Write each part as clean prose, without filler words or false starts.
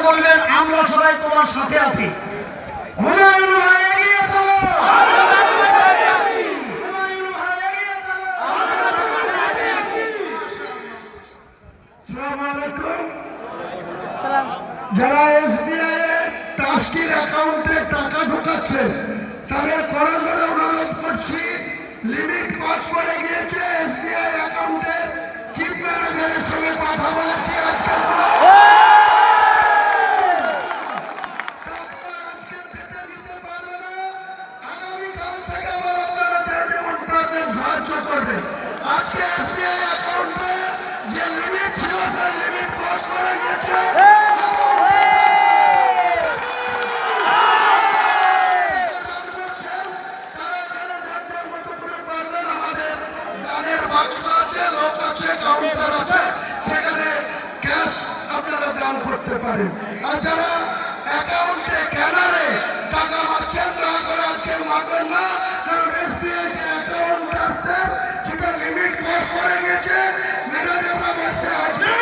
বলবেন আমরা সবাই তোমার সাথে আছি। হুমায়ুন ভাই এগিয়ে চলো, হুমায়ুন ভাই এগিয়ে চলো। আসসালামু আলাইকুম। যারা এসবিআই এর ট্রাস্টির অ্যাকাউন্টে টাকা ঢোকাচ্ছে তাদের করে ধরে অনুরোধ করছি, লিমিট ক্রস করে গিয়েছে। এসবিআই অ্যাকাউন্টের চিফ ম্যানেজারের সঙ্গে কথা বলেছি, আজকে কেটে নিতে পারবে না। আগামীকাল থেকে আবার আপনারা যেমন পারবেন সাহায্য করবেন। আজকে এসবিআই অ্যাকাউন্টে যে লিমিট ছিল সেই লিমিট ক্রস করে গিয়েছে। আর যারা অ্যাকাউন্টে ক্যানারে টাকা মারছেন দয়া করে আজকে মারবেন না, কারণ এসবিআই যে অ্যাকাউন্ট আসছে সেটা লিমিট ক্রস করে গেছে। ম্যানেজাররা মারছে আজকে।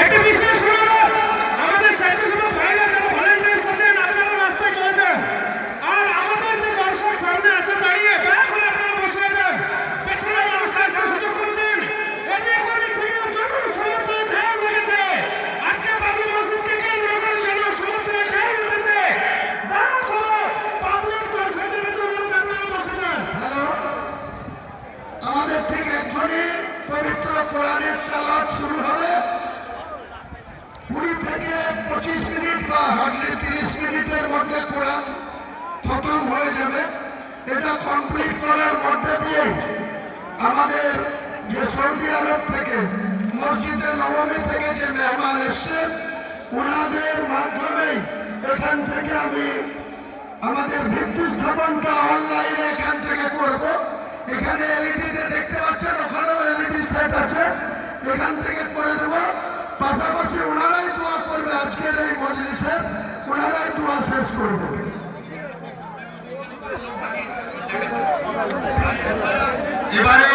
একটা বিশেষ আমাদের স্বেচ্ছাসেবক ভাইরা যারা ভলেন্টিয়ার্স আছেন আপনারা রাস্তায় চলে যান, আর আমাদের যে দর্শক সামনে আছে দাঁড়িয়ে দয়া করে আপনারা বসে যান, পেছনের মানুষ রাস্তায় সুযোগ করে দিন। এদিক ওদিক থেকে জনসমর্থনের ঢেউ লেগেছে, আজকে বাবরি মসজিদকে কেন্দ্র করে জনসমর্থনের ঢেউ উঠেছে। দয়া করে পাবলিক দর্শকদের কাছে অনুরোধ আপনারা বসে যান। হ্যালো, আমাদের ঠিক এক্ষুনি পবিত্র কোরআনের তেলাওয়াত শুরু হবে। 20 থেকে 25 মিনিট বা হার্ডলি 30 মিনিটের মধ্যে কোরআন খতম হয়ে যাবে। এটা কমপ্লিট করার মধ্যে দিয়ে আমাদের যে সৌদি আরব থেকে মসজিদে নবমী থেকে যে মেহমান এসছেন ওনাদের মাধ্যমেই এখান থেকে আমি আমাদের ভিত্তি স্থাপনটা অনলাইনে এখান থেকে করব। এখানে এলইডিতে দেখতে পাচ্ছেন, ওখানেও এলইডি সেট আছে, এখান থেকে করে দেব। পাশাপাশি ওনারাই দোয়া করবে, আজকের এই মজলিসে ওনারাই দোয়া শেষ করবে। এবারে